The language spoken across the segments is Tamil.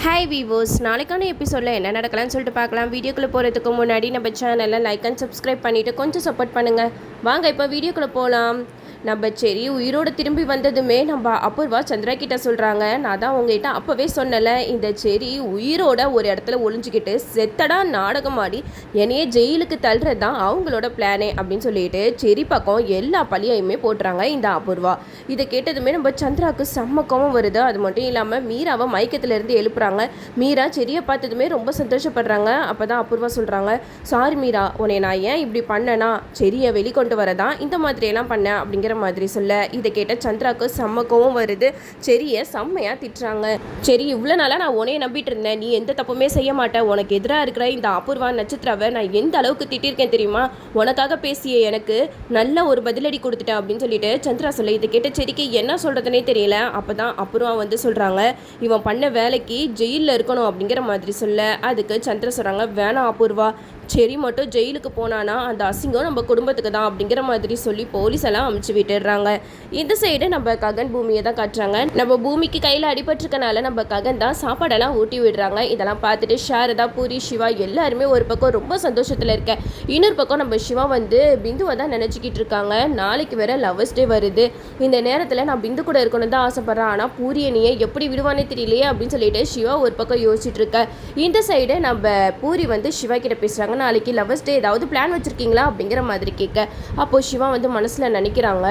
ஹாய் வீவோஸ், நாளைக்கான எபிசோடில் என்ன நடக்கலாம்னு சொல்லிட்டு பார்க்கலாம். வீடியோக்குள்ளே போகிறதுக்கு முன்னாடி நம்ம சேனலில் லைக் அண்ட் சப்ஸ்கிரைப் பண்ணிவிட்டு கொஞ்சம் சப்போர்ட் பண்ணுங்கள். வாங்க இப்போ வீடியோக்குள்ளே போகலாம். நம்ம சரி உயிரோடு திரும்பி வந்ததுமே நம்ம அபூர்வா சந்திரா கிட்ட சொல்கிறாங்க, நான் தான் உங்ககிட்ட அப்போவே சொன்னலை, இந்த செரி உயிரோட ஒரு இடத்துல ஒளிஞ்சிக்கிட்டு செத்தடா நாடகம் ஆடி என்னையே ஜெயிலுக்கு தள்ளுறது தான் அவங்களோட பிளானே அப்படின்னு சொல்லிட்டு செரி பக்கம் எல்லா பழியையுமே போட்டுறாங்க இந்த அபூர்வா. இதை கேட்டதுமே நம்ம சந்திராவுக்கு செம்மக்கமும் வருது. அது மட்டும் இல்லாமல் மீராவை மயக்கத்திலேருந்து எழுப்புறாங்க. மீரா செரியை பார்த்ததுமே ரொம்ப சந்தோஷப்படுறாங்க. அப்போ தான் அபூர்வா சொல்கிறாங்க, சாரி மீரா, உன்னை நான் ஏன் இப்படி பண்ணேன்னா செரியை வெளிக்கொண்டு வரதான் இந்த மாதிரியெல்லாம் பண்ணேன் அப்படிங்கிற மாதிரி சொல்ல, இதை கேட்ட சந்திராவுக்கு செம்மக்கவும் வருது. செரியை செம்மையாக திட்டுறாங்க. சரி, இவ்வளோ நாளாக நான் உன்னைய நம்பிட்டு இருந்தேன், நீ எந்த தப்புமே செய்ய மாட்டேன், உனக்கு எதிராக இருக்கிற இந்த அபூர்வா நட்சத்திராவை நான் எந்த அளவுக்கு திட்டிருக்கேன் தெரியுமா, உனக்காக பேசிய எனக்கு நல்ல ஒரு பதிலடி கொடுத்துட்டேன் அப்படின்னு சொல்லிட்டு சந்திரா சொல்ல, இதை கேட்ட செரிக்கு என்ன சொல்கிறதுனே தெரியல. அப்போ தான் அபூர்வா வந்து சொல்கிறாங்க, இவன் பண்ண வேலைக்கு ஜெயிலில் இருக்கணும் அப்படிங்கிற மாதிரி சொல்ல, அதுக்கு சந்திரா சொல்கிறாங்க, வேணாம் அபூர்வா, செரி மட்டும் ஜெயிலுக்கு போனானா அந்த அசிங்கம் நம்ம குடும்பத்துக்கு தான் அப்படிங்கிற மாதிரி சொல்லி போலீஸ் எல்லாம் அமுச்சு விட்டுடுறாங்க. இந்த சைடு நம்ம ககன் பூமியை தான் காட்டுறாங்க. நம்ம பூமிக்கு கையில் அடிபட்டிருக்கனால நம்ம ககன் தான் சாப்பாடெல்லாம் ஊட்டி விடுறாங்க. இதெல்லாம் பார்த்துட்டு சாரதா, பூரி, சிவா எல்லாருமே ஒரு பக்கம் ரொம்ப சந்தோஷத்தில் இருக்க, இன்னொரு பக்கம் நம்ம சிவா வந்து பிந்துவை தான் நினச்சிக்கிட்டு இருக்காங்க. நாளைக்கு வேற லவர்ஸ் டே வருது. இந்த நேரத்தில் நான் பிந்து கூட இருக்கணும் தான் ஆசைப்பட்றேன், ஆனால் பூரியனியை எப்படி விடுவானே தெரியலையே அப்படின்னு சொல்லிட்டு சிவா ஒரு பக்கம் யோசிச்சுட்டு இருக்க. இந்த சைடு நம்ம பூரி வந்து சிவா கிட்ட பேசுகிறாங்க, நாளைக்கு லவர்ஸ் டே ஏதாவது பிளான் வச்சுருக்கீங்களா அப்படிங்கிற மாதிரி கேட்க. அப்போது சிவா வந்து மனசில் நினைக்கிறாங்க,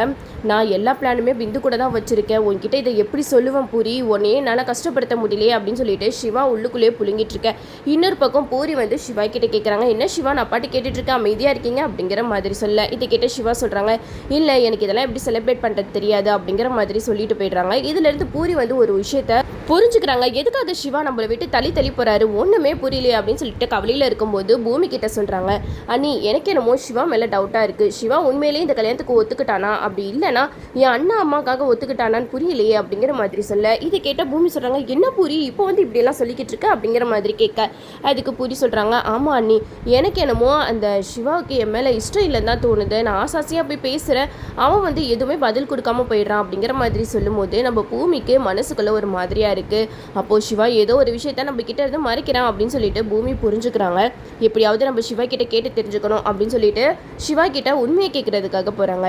நான் எல்லா பிளானுமே பிந்து கூட தான் வச்சுருக்கேன், உன்கிட்ட இதை எப்படி சொல்லுவேன் பூரி, உன்னையே என்னால் கஷ்டப்படுத்த முடியலையே அப்படின்னு சொல்லிட்டு சிவா உள்ளுக்குள்ளேயே புழுங்கிட்டு இருக்கேன். இன்னொரு பக்கம் பூரி வந்து சிவா கிட்ட கேட்குறாங்க, என்ன சிவா நான் பாட்டு கேட்டுட்டு இருக்கேன், அமைதியாக இருக்கீங்க அப்படிங்கிற மாதிரி சொல்ல, இதை கேட்ட சிவா சொல்கிறாங்க, இல்லை எனக்கு இதெல்லாம் எப்படி செலிப்ரேட் பண்ணுறது தெரியாது அப்படிங்கிற மாதிரி சொல்லிட்டு போயிடுறாங்க. இதுலேருந்து பூரி வந்து ஒரு விஷயத்த புரிஞ்சுக்கிறாங்க, எதுக்காக சிவா நம்மளை விட்டு தள்ளி போகிறாரு ஒன்றுமே புரியலையே அப்படின்னு சொல்லிட்டு கவலையில் இருக்கும்போது பூமி கிட்ட சொல்கிறாங்க, அண்ணி எனக்கு என்னமோ சிவா மேலே டவுட்டாக இருக்குது, சிவா உண்மையிலேயே இந்த கல்யாணத்துக்கு ஒத்துக்கிட்டானா, அப்படி இல்லைனா என் அண்ணா அம்மாக்காக ஒத்துக்கிட்டானான்னு புரியலையே அப்படிங்கிற மாதிரி சொல்ல, இதை கேட்டால் பூமி சொல்கிறாங்க, என்ன பூரி இப்போ வந்து இப்படியெல்லாம் சொல்லிக்கிட்டு இருக்க அப்படிங்கிற மாதிரி கேட்க. அதுக்கு பூரி சொல்கிறாங்க, ஆமாம் அண்ணி, எனக்கு என்னமோ அந்த சிவாவுக்கு என் மேலே இஷ்டம் இல்லைன்னு தான் தோணுது, நான் ஆசாசியாக போய் பேசுகிறேன், அவன் வந்து எதுவுமே பதில் கொடுக்காம போயிடுறான் அப்படிங்கிற மாதிரி சொல்லும்போது நம்ம பூமிக்கு மனசுக்குள்ளே ஒரு மாதிரியாக இருக்குது. அப்போது சிவா ஏதோ ஒரு விஷயத்த நம்ம கிட்ட இருந்து மறைக்கிறான் அப்படின்னு சொல்லிட்டு பூமி புரிஞ்சுக்கிறாங்க. எப்படியாவது நம்ம சிவா கிட்ட கேட்டு தெரிஞ்சுக்கணும் அப்படின்னு சொல்லிட்டு சிவா கிட்ட உண்மையை கேட்கறதுக்காக போறாங்க.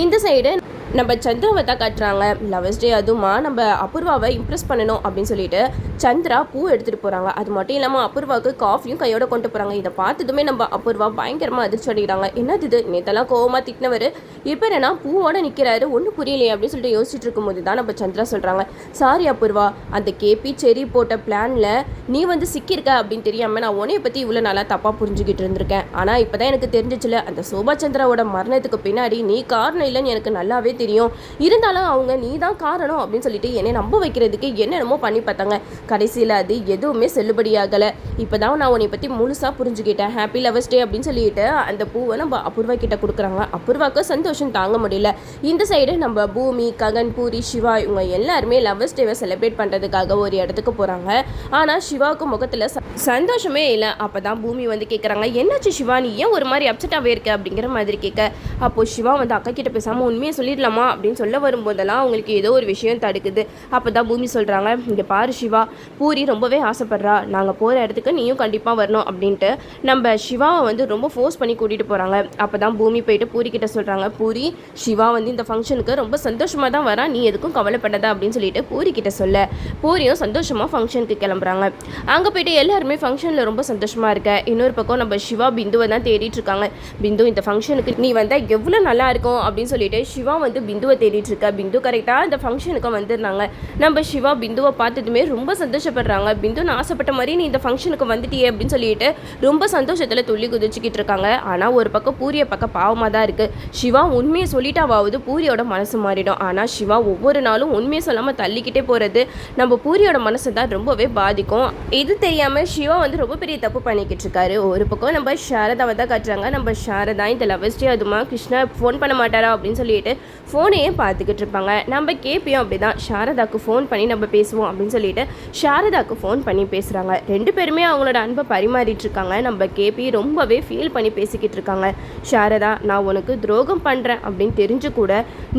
இந்த சைடு நம்ம சந்திராவை தான் காட்டுறாங்க. லவர்ஸ் டே அதுமா நம்ம அபூர்வாவை இம்ப்ரெஸ் பண்ணணும் அப்படின்னு சொல்லிட்டு சந்திரா பூ எடுத்துகிட்டு போகிறாங்க. அது மட்டும் இல்லாமல் அபூர்வாவுக்கு காஃபியும் கையோட கொண்டு போகிறாங்க. இதை பார்த்ததுமே நம்ம அபூர்வா பயங்கரமாக அதிர்ச்சி அடைகிறாங்க. என்னது இது, நேற்றெல்லாம் கோவமாக திட்டினவர் இப்போ என்னன்னா பூவோட நிற்கிறாரு, ஒன்றும் புரியலையே அப்படின்னு சொல்லிட்டு யோசிச்சுட்டு இருக்கும்போது தான் நம்ம சந்திரா சொல்கிறாங்க, சாரி அபூர்வா, அந்த கேபி செரி போட்ட பிளானில் நீ வந்து சிக்கியிருக்க அப்படின்னு தெரியாமல் நான் உன்னைய பற்றி இவ்வளோ நாளாக தப்பாக புரிஞ்சுக்கிட்டு இருந்திருக்கேன். ஆனால் இப்போ தான் எனக்கு தெரிஞ்சிச்சுல, அந்த சோபா சந்திராவோட மரணத்துக்கு பின்னாடி நீ காரணம் இல்லைன்னு எனக்கு நல்லாவே தெரியும், இருந்தாலும் அவங்க நீ தான் காரணம் அப்படின்னு சொல்லிட்டு என்னை நம்ப வைக்கிறதுக்கு என்னென்னமோ பண்ணி பார்த்தாங்க. கடைசியில் அது எதுவுமே செல்லுபடியாகலை. இப்போ தான் நான் உன்னை பற்றி முழுசாக புரிஞ்சுக்கிட்டேன். ஹாப்பி லவர்ஸ் டே அப்படின்னு சொல்லிட்டு அந்த பூவை நம்ம அபூர்வா கிட்ட கொடுக்குறாங்க. அபூர்வாவுக்கு சந்தோஷம் தாங்க முடியல. இந்த சைடு நம்ம பூமி, ககன், பூரி, சிவா இவங்க எல்லாருமே லவர்ஸ் டேவை செலிப்ரேட் பண்ணுறதுக்காக ஒரு இடத்துக்கு போகிறாங்க. ஆனால் சிவாவுக்கு முகத்தில் சந்தோஷமே இல்லை. அப்போ தான் பூமி வந்து கேட்குறாங்க, என்னாச்சு சிவா, நீ ஏன் ஒரு மாதிரி அப்செட்டாகவே இருக்க அப்படிங்கிற மாதிரி கேட்க. அப்போது சிவா வந்து அக்கா கிட்ட பேசாமல் உண்மையை சொல்லிடலாமா அப்படின்னு சொல்ல வரும்போதெல்லாம் அவங்களுக்கு ஏதோ ஒரு விஷயம் தடுக்குது. அப்போ தான் பூமி சொல்கிறாங்க, இங்கே பாரு சிவா, பூரி ரொம்பவே ஆசைப்படுறா, நாங்கள் போகிற இடத்துக்கு நீயும் கண்டிப்பாக வரணும் அப்படின்ட்டு நம்ம சிவாவை வந்து ரொம்ப ஃபோர்ஸ் பண்ணி கூட்டிகிட்டு போகிறாங்க. அப்போ தான் பூமி போயிட்டு பூரி கிட்ட சொல்கிறாங்க, பூரி, சிவா வந்து இந்த ஃபங்க்ஷனுக்கு ரொம்ப சந்தோஷமாக தான் வரா, நீ எதுக்கும் கவலைப்படாத அப்படின்னு சொல்லிட்டு பூரி கிட்ட சொல்ல, பூரியும் சந்தோஷமாக ஃபங்க்ஷனுக்கு கிளம்புறாங்க. அங்கே போயிட்டு எல்லாருமே ஃபங்க்ஷனில் ரொம்ப சந்தோஷமாக இருக்க. இன்னொரு பக்கம் நம்ம சிவா பிந்துவை தான் தேடிட்டு இருக்காங்க. பிந்து இந்த ஃபங்க்ஷனுக்கு நீ வந்தால் எவ்வளோ நல்லா இருக்கும் அப்படின்னு சொல்லிட்டு சிவா வந்து பிந்துவை தேடிட்டு இருக்க. பிந்து கரெக்டாக இந்த ஃபங்க்ஷனுக்கு வந்துருந்தாங்க. நம்ம சிவா பிந்துவை பார்த்ததுமே ரொம்ப சந்தோஷப்படுறாங்க. பிந்து நான் ஆசைப்பட்ட மாதிரி நீ இந்த ஃபங்க்ஷனுக்கு வந்துட்டியே அப்படின்னு சொல்லிட்டு ரொம்ப சந்தோஷத்தில் துள்ளி குதிச்சுக்கிட்டு இருக்காங்க. ஆனால் ஒரு பக்கம் பூரியை பக்கம் பாவமாக தான் இருக்குது. சிவா உண்மையை சொல்லிட்டாவது பூரியோட மனசு மாறிடும். ஆனால் சிவா ஒவ்வொரு நாளும் உண்மையை சொல்லாமல் தள்ளிக்கிட்டே போகிறது நம்ம பூரியோட மனசை தான் ரொம்பவே பாதிக்கும். இது தெரியாமல் சிவா வந்து ரொம்ப பெரிய தப்பு பண்ணிக்கிட்டு இருக்காரு. ஒரு பக்கம் நம்ம சாரதாவை தான் காட்டுறாங்க. நம்ம சாரதா இந்த லவர்ஸ் டே அதுமா கிருஷ்ணா ஃபோன் பண்ண மாட்டாரா அப்படின்னு சொல்லிட்டு ஃபோனையே பார்த்துக்கிட்டு இருப்பாங்க. நம்ம கேபியும் அப்படி தான் சாரதாவுக்கு ஃபோன் பண்ணி நம்ம பேசுவோம் அப்படின்னு சொல்லிட்டு சாரதாவுக்கு ஃபோன் பண்ணி பேசுகிறாங்க. 2 பேருமே அவங்களோட அன்பை பரிமாறிட்டு இருக்காங்க. நம்ம கேபி ரொம்பவே ஃபீல் பண்ணி பேசிக்கிட்டு இருக்காங்க. சாரதா, நான் உனக்கு துரோகம் பண்ணுறேன் அப்படின்னு தெரிஞ்சு கூட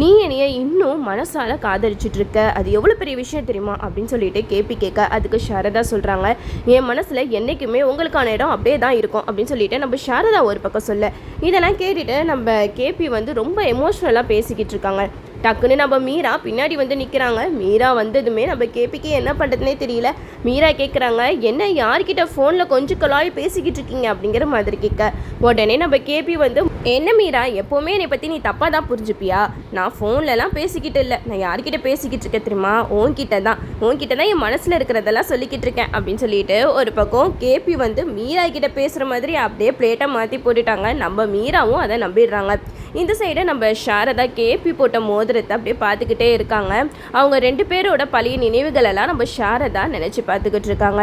நீ என்னைய இன்னும் மனசால் காதலிச்சுட்டு இருக்க, அது எவ்வளோ பெரிய விஷயம் தெரியுமா அப்படின்னு சொல்லிட்டு கேபி கேட்க, அதுக்கு சாரதா சொல்கிறாங்க, என் மனசில் என்றைக்குமே உங்களுக்கான இடம் அப்படியே தான் இருக்கும் அப்படின்னு சொல்லிட்டு நம்ம சாரதா ஒரு பக்கம் சொல்ல, இதெல்லாம் கேட்டுட்டு நம்ம கேபி வந்து ரொம்ப எமோஷ்னலாக பேசிக்கிட்டு இருக்காங்க. டக்குன்னு நம்ம மீரா பின்னாடி வந்து நிற்கிறாங்க. மீரா வந்ததுமே நம்ம கேபிக்கு என்ன பண்ணுறதுனே தெரியல. மீரா கேட்குறாங்க, என்ன யார்கிட்ட ஃபோனில் கொஞ்சம் கலாய் பேசிக்கிட்டு இருக்கீங்க அப்படிங்கிற மாதிரி கேட்க, உடனே நம்ம கேபி வந்து, என்ன மீரா, எப்போவுமே என்னை பற்றி நீ தப்பாக தான் புரிஞ்சுப்பியா? நான் ஃபோன்லலாம் பேசிக்கிட்டு இல்லை, நான் யார்கிட்ட பேசிக்கிட்டு இருக்கேன் தெரியுமா? உன்கிட்ட தான் என் மனசில் இருக்கிறதெல்லாம் சொல்லிக்கிட்டு இருக்கேன் அப்படின்னு சொல்லிட்டு ஒரு பக்கம் கேபி வந்து மீரா கிட்ட பேசுகிற மாதிரி அப்படியே பிளேட்டை மாற்றி போட்டுட்டாங்க. நம்ம மீராவும் அதை நம்பிடுறாங்க. இந்த சைடு நம்ம சாரதா கேபி போட்ட மோதிரத்தை அப்படியே பார்த்துக்கிட்டே இருக்காங்க. அவங்க 2 பேரோட பழைய நினைவுகள் எல்லாம் நம்ம சாரதா நினச்சி பார்த்துக்கிட்டு இருக்காங்க.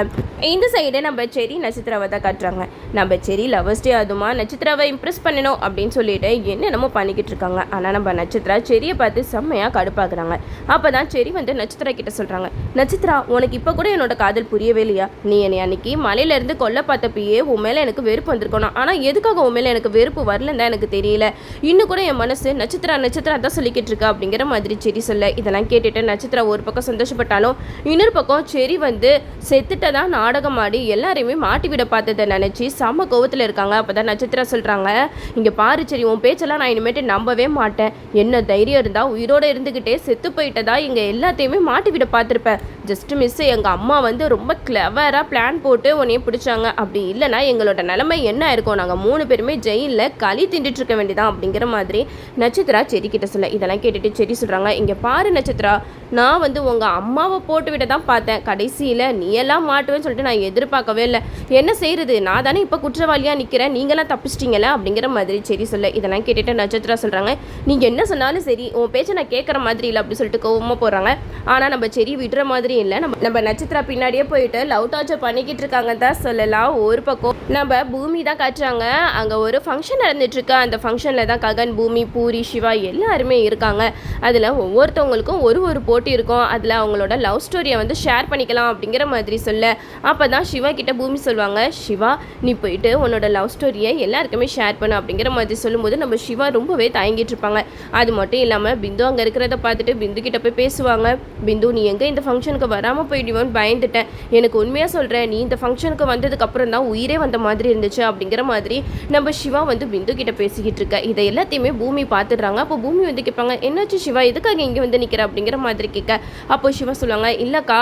இந்த சைடு நம்ம செரி நட்சத்திராவை தான் காட்டுறாங்க. நம்ம செரி லவர்ஸ் டே அதுமா நட்சத்திராவை இம்ப்ரெஸ் பண்ணணும் அப்படின்னு சொல்லிட்டு என்னென்னமோ பண்ணிக்கிட்டு இருக்காங்க. ஆனால் நம்ம நட்சத்திரா செரியை பார்த்து செம்மையாக கடுப்பாக்குறாங்க. அப்போ தான் செரி வந்து நட்சத்திரா கிட்ட சொல்கிறாங்க, நட்சத்திரா, உனக்கு இப்போ கூட என்னோட காதல் புரியவே இல்லையா? நீ என்னை அன்னைக்கு மலையிலேருந்து கொல்ல பார்த்தப்பயே உன் மேலே எனக்கு வெறுப்பு வந்திருக்கணும். ஆனால் எதுக்காக உன் மேலே எனக்கு வெறுப்பு வரலன்னு தான் எனக்கு தெரியல. இன்னும் கூட என் மனசு நட்சத்திரா தான் சொல்லிக்கிட்டு இருக்கா அப்படிங்கிற மாதிரி செரி சொல்ல, இதெல்லாம் கேட்டுட்டு நட்சத்திரா ஒரு பக்கம் சந்தோஷப்பட்டாலும் இன்னொரு பக்கம் செரி வந்து செத்துட்டதான் நாடகம் ஆடி எல்லாரையுமே மாட்டி விட பார்த்ததை நினச்சி செம்ம கோவத்தில் இருக்காங்க. அப்போ தான் நட்சத்திரா சொல்கிறாங்க, இங்கே பாரு செரி, உன் பேச்செல்லாம் நான் இனிமேட்டு நம்பவே மாட்டேன். என்ன தைரியம் இருந்தால் உயிரோடு இருந்துக்கிட்டே செத்து போயிட்டதா இங்கே எல்லாத்தையுமே மாட்டி விட பார்த்துருப்பேன். ஜஸ்ட் மிஸ், எங்கள் அம்மா வந்து ரொம்ப கிளவராக பிளான் போட்டு உன்னையே பிடிச்சாங்க. அப்படி இல்லைனா எங்களோட நிலைமை என்ன இருக்கும்? நாங்கள் 3 பேருமே ஜெயிலில் களி திண்டுட்டு இருக்க வேண்டியதான் அப்படிங்கிற மாதிரி நட்சத்திரா செரி கிட்ட சொல்ல, இதெல்லாம் கேட்டுட்டு செரி சொல்கிறாங்க, இங்கே பாரு நட்சத்திரா, நான் வந்து உங்கள் அம்மாவை போட்டு விட தான் பார்த்தேன். கடைசியில் நீ எல்லாம் மாட்டுவேன்னு சொல்லிட்டு நான் எதிர்பார்க்கவே இல்லை. என்ன செய்கிறது, நான் தானே இப்போ குற்றவாளியாக நிற்கிறேன், நீங்களாம் தப்பிச்சிட்டிங்களா அப்படிங்கிற மாதிரி செரி சொல்ல, இதெல்லாம் கேட்டுட்டு நட்சத்திரா சொல்கிறாங்க, நீங்கள் என்ன சொன்னாலும் சரி, உன் பேச்சை நான் கேட்குற மாதிரி இல்லை அப்படின்னு சொல்லிட்டு கோவமாக போகிறாங்க. ஆனால் நம்ம செரி விடுற மாதிரி இல்லை. நம்ம நட்சத்திரா பின்னாடியே போயிட்டு லவ் டார்ச்சர் பண்ணிக்கிட்டு இருக்காங்க தான் சொல்லலாம். ஒரு பக்கம் நம்ம பூமி தான் காட்டுறாங்க. அங்கே ஒரு ஃபங்க்ஷன் நடந்துட்டுருக்கு. அந்த ஃபங்க்ஷனில் தான் ககன், பூமி, பூரி, சிவா எல்லாருமே இருக்காங்க. அதில் ஒவ்வொருத்தவங்களுக்கும் ஒரு போட்டி இருக்கும். அதில் அவங்களோட லவ் ஸ்டோரியை வந்து ஷேர் பண்ணிக்கலாம் அப்படிங்கிற மாதிரி சொல்ல, அப்போ தான் சிவா கிட்ட பூமி சொல்லுவாங்க, சிவா நீ போயிட்டு உன்னோட லவ் ஸ்டோரியை எல்லாருக்குமே ஷேர் பண்ணு அப்படிங்கிற மாதிரி சொல்லும்போது நம்ம சிவா ரொம்பவே தயங்கிட்டு இருப்பாங்க. அது மட்டும் இல்லாமல் பிந்து அங்கே இருக்கிறத பார்த்துட்டு பிந்து கிட்ட போய் பேசுவாங்க. பிந்து, நீ எங்கே இந்த ஃபங்க்ஷனுக்கு வராமல் போயிடுவோன்னு பயந்துட்டேன். எனக்கு உண்மையாக சொல்கிறேன், நீ இந்த ஃபங்க்ஷனுக்கு வந்ததுக்கப்புறம் தான் உயிரே வந்த மாதிரி இருந்துச்சு அப்படிங்கிற மாதிரி நம்ம சிவா வந்து பிந்து கிட்ட பேசிக்கிட்டு இருக்க. இதை எல்லாத்தையுமே பூமி பார்த்துடுறாங்க. அப்போ பூமி வந்து கேட்பாங்க, என்னாச்சு சிவா, எதுக்காக இங்கே வந்து நிற்கிற அப்படிங்கிற மாதிரி கேட்க, அப்போ சிவா சொல்லுவாங்க, இல்லைக்கா,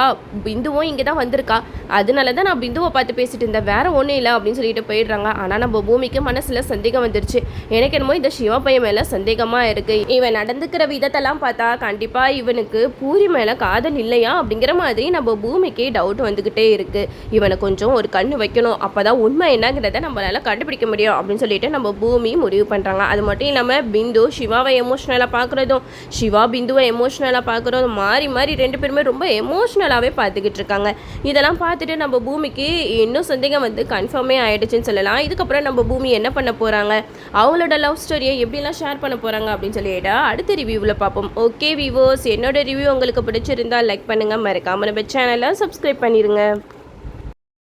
பிந்துவும் இங்கே தான் வந்திருக்கா, அதனால தான் நான் பிந்துவை பார்த்து பேசிட்டு இருந்தேன், வேற ஒன்றும் இல்லை அப்படின்னு சொல்லிட்டு போயிடுறாங்க. ஆனால் நம்ம பூமிக்கு மனசில் சந்தேகம் வந்துருச்சு. எனக்கு என்னமோ இந்த சிவா பையன் மேலே சந்தேகமாக இருக்குது. இவன் நடந்துக்கிற விதத்தெல்லாம் பார்த்தா கண்டிப்பாக இவனுக்கு பூரி மேலே காதல் இல்லையா அப்படிங்கிற மாதிரி நம்ம பூமிக்கு டவுட் வந்துக்கிட்டே இருக்குது. இவனை கொஞ்சம் ஒரு கண்ணு வைக்கணும், அப்போ தான் உண்மை என்னங்கிறத நம்மளால் கண்டுபிடிக்க முடியும் அப்படின்னு சொல்லிட்டு நம்ம பூமி முடிவு பண்ணுறாங்க. அது மட்டும் இல்லாமல் பிந்து சிவாவை எமோஷ்னலாக பார்க்குறதும் சிவா பிந்துவை எமோஷ்னலாக பார்க்குறதும் மாறி 2 பேருமே ரொம்ப எமோஷ்னலாகவே பார்த்துக்கிட்டு இருக்காங்க. இதெல்லாம் பார்த்துட்டு நம்ம பூமிக்கு இன்னும் சந்தேகம் வந்து கன்ஃபார்மே ஆகிடுச்சுன்னு சொல்லலாம். இதுக்கப்புறம் நம்ம பூமி என்ன பண்ண போகிறாங்க, அவங்களோட லவ் ஸ்டோரியை எப்படிலாம் ஷேர் பண்ண போகிறாங்க அப்படின்னு சொல்லிட்டு அடுத்த ரிவ்யூவில் பார்ப்போம். ஓகே வியூவர்ஸ், என்னோட ரிவ்யூ உங்களுக்கு பிடிச்சிருந்தா லைக் பண்ணுங்கள், மறக்காம நம்ம சேனலை சப்ஸ்கிரைப் பண்ணிடுங்க.